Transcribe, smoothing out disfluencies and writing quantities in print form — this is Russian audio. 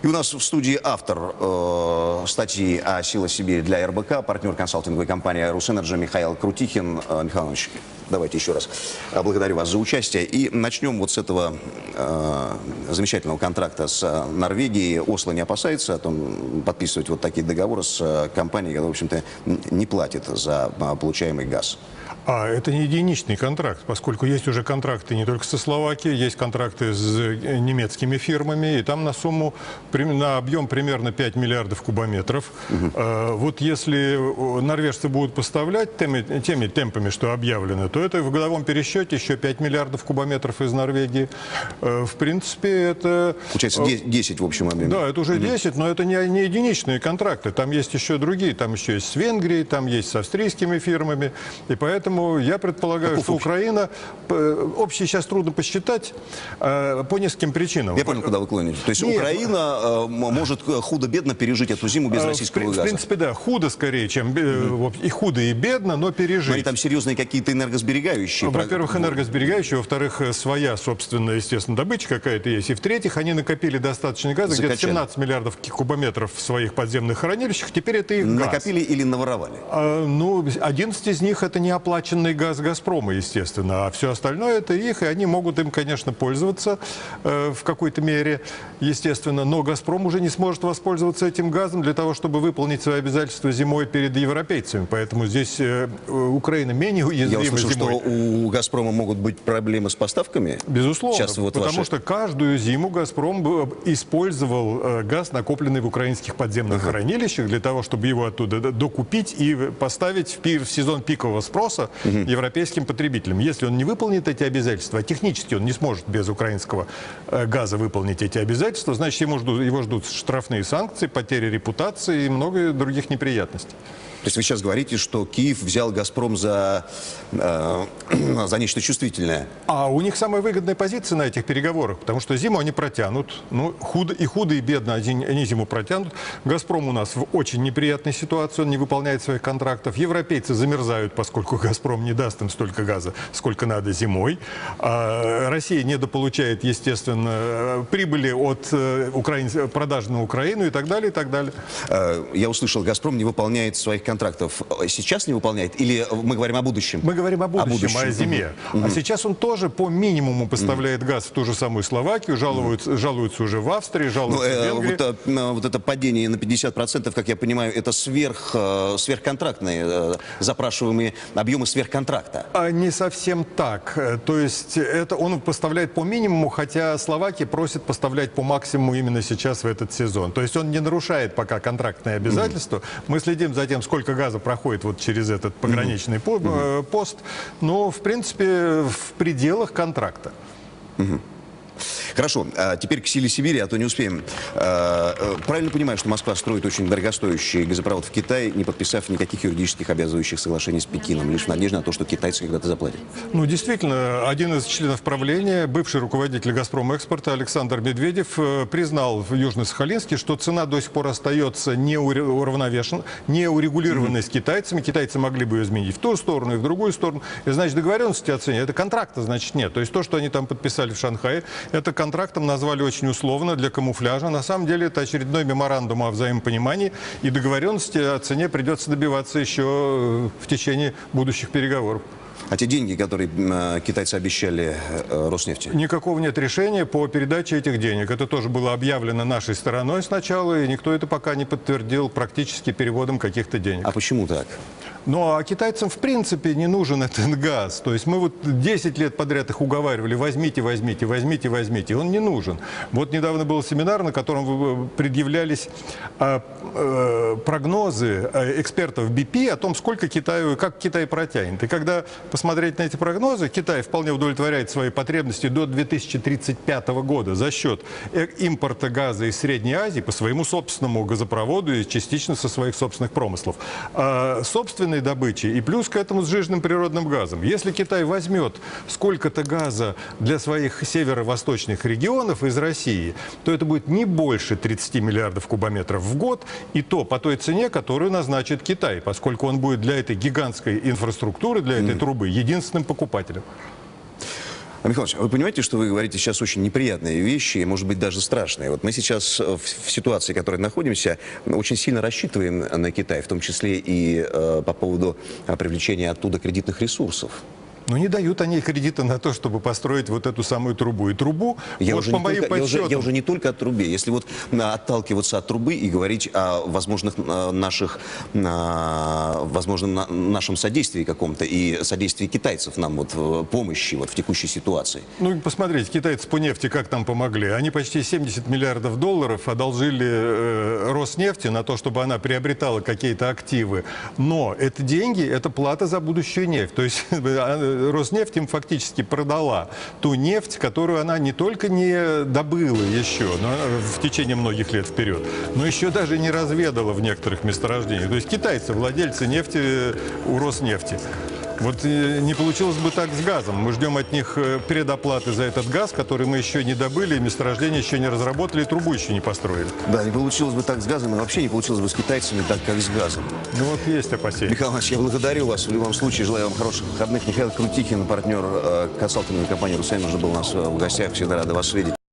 И у нас в студии автор статьи о «Сила Сибири» для РБК, партнер консалтинговой компании «Русэнерджи» Михаил Крутихин. Михаил Иванович, давайте еще раз благодарю вас за участие. И начнем вот с этого замечательного контракта с Норвегией. Осло не опасается подписывать вот такие договоры с компанией, которая, в общем-то, не платит за получаемый газ. А это не единичный контракт, поскольку есть уже контракты не только со Словакией, есть контракты с немецкими фирмами, и там на сумму, на объем примерно 5 миллиардов кубометров. Вот если норвежцы будут поставлять теми темпами, что объявлено, то это в годовом пересчете еще 5 миллиардов кубометров из Норвегии. В принципе, это... Получается 10 в общем объеме. Да, это уже 10, но это не единичные контракты. Там есть еще другие, там еще есть с Венгрией, там есть с австрийскими фирмами, и поэтому я предполагаю, что Украина, общий сейчас трудно посчитать, по нескольким причинам. Я понял, куда вы клоните. То есть Украина может худо-бедно пережить эту зиму без российского газа? В принципе, да, худо скорее, чем и худо, и бедно, но пережить. Но они там серьезные какие-то энергосберегающие? Во-первых, энергосберегающие, во-вторых, своя собственная, естественно, добыча какая-то есть, и в-третьих, они накопили достаточно газа, где-то 17 миллиардов кубометров в своих подземных хранилищах, теперь это их газ. Накопили или наворовали? Ну, 11 из них это не оплаченный газ «Газпрома», естественно, а все остальное это их, и они могут им, конечно, пользоваться в какой-то мере, естественно, но «Газпром» уже не сможет воспользоваться этим газом для того, чтобы выполнить свои обязательства зимой перед европейцами, поэтому здесь Украина менее уязвима зимой. Я услышал, что у «Газпрома» могут быть проблемы с поставками? Безусловно, сейчас вот потому что каждую зиму «Газпром» использовал газ, накопленный в украинских подземных хранилищах, для того, чтобы его оттуда докупить и поставить в сезон пикового спроса европейским потребителям. Если он не выполнит эти обязательства, а технически он не сможет без украинского газа выполнить эти обязательства, значит, его ждут штрафные санкции, потери репутации и много других неприятностей. То есть вы сейчас говорите, что Киев взял «Газпром» за нечто чувствительное? А у них самая выгодная позиция на этих переговорах, потому что зиму они протянут. Ну, худо и бедно они зиму протянут. «Газпром» у нас в очень неприятной ситуации, он не выполняет своих контрактов. Европейцы замерзают, поскольку «Газпром» не даст им столько газа, сколько надо зимой. А Россия недополучает, естественно, прибыли от продажи на Украину и так далее, и так далее. Я услышал, «Газпром» не выполняет своих контрактов. Сейчас не выполняет? Или мы говорим о будущем? Мы говорим о будущем, о зиме. А сейчас он тоже по минимуму поставляет газ в ту же самую Словакию, жалуются уже в Австрии, жалуются в Венгрии. Вот это падение на 50%, как я понимаю, это сверхконтрактные, запрашиваемые объемы сверхконтракта. Не совсем так. То есть это он поставляет по минимуму, хотя Словакия просит поставлять по максимуму именно сейчас в этот сезон. То есть он не нарушает пока контрактные обязательства. Мы следим за тем, сколько газа проходит вот через этот пограничный пост, но, в принципе, в пределах контракта. Хорошо, теперь к «Силе Сибири», а то не успеем. Правильно понимаю, что Москва строит очень дорогостоящий газопровод в Китай, не подписав никаких юридических обязывающих соглашений с Пекином, лишь в надежде на то, что китайцы когда-то заплатят? Ну, действительно, один из членов правления, бывший руководитель «Газпром Экспорта» Александр Медведев признал в Южно-Сахалинске, что цена до сих пор остается неуравновешенной, неурегулированной с китайцами. Китайцы могли бы ее изменить в ту сторону и в другую сторону. И, значит, договоренности о цене, это контракта, значит, нет. То есть то, что они там подписали в Шанхае, это контрактом назвали очень условно, для камуфляжа. На самом деле это очередной меморандум о взаимопонимании, и договоренности о цене придется добиваться еще в течение будущих переговоров. А те деньги, которые китайцы обещали Роснефти? Никакого нет решения по передаче этих денег. Это тоже было объявлено нашей стороной сначала, и никто это пока не подтвердил практически переводом каких-то денег. А почему так? Ну, а китайцам в принципе не нужен этот газ. То есть мы вот 10 лет подряд их уговаривали: возьмите, возьмите, возьмите, возьмите. Он не нужен. Вот недавно был семинар, на котором предъявлялись прогнозы экспертов BP о том, сколько Китаю, как Китай протянет. И когда посмотреть на эти прогнозы, Китай вполне удовлетворяет свои потребности до 2035 года за счет импорта газа из Средней Азии по своему собственному газопроводу и частично со своих собственных промыслов. Собственной добычи и плюс к этому сжиженным природным газом. Если Китай возьмет сколько-то газа для своих северо-восточных регионов из России, то это будет не больше 30 миллиардов кубометров в год, и то по той цене, которую назначит Китай, поскольку он будет для этой гигантской инфраструктуры, для этой трубы единственным покупателем. Михаил Иванович, вы понимаете, что вы говорите сейчас очень неприятные вещи, и, может быть, даже страшные. Вот мы сейчас в ситуации, в которой находимся, очень сильно рассчитываем на Китай, в том числе и по поводу привлечения оттуда кредитных ресурсов. Но не дают они кредиты на то, чтобы построить вот эту самую трубу. И трубу, Я, вот уже, по не моим только, подсчетам... я уже не только о трубе. Если вот отталкиваться от трубы и говорить о возможных наших, возможно, нашем содействии каком-то и содействии китайцев нам вот в помощи вот в текущей ситуации. Ну, посмотрите, китайцы по нефти как там помогли. Они почти 70 миллиардов долларов одолжили Роснефти на то, чтобы она приобретала какие-то активы. Но это деньги, это плата за будущую нефть. То есть Роснефть им фактически продала ту нефть, которую она не только не добыла еще в течение многих лет вперед, но еще даже не разведала в некоторых месторождениях. То есть китайцы владельцы нефти у Роснефти. Вот не получилось бы так с газом. Мы ждем от них предоплаты за этот газ, который мы еще не добыли, месторождение еще не разработали, и трубу еще не построили. Да, не получилось бы так с газом, и вообще не получилось бы с китайцами так, как с газом. Ну вот есть опасения. Михаил Иванович, я благодарю вас. В любом случае, желаю вам хороших выходных. Михаил Крутихин, партнер консалтинговой компании «Русайн», уже был у нас в гостях. Всегда рада вас видеть.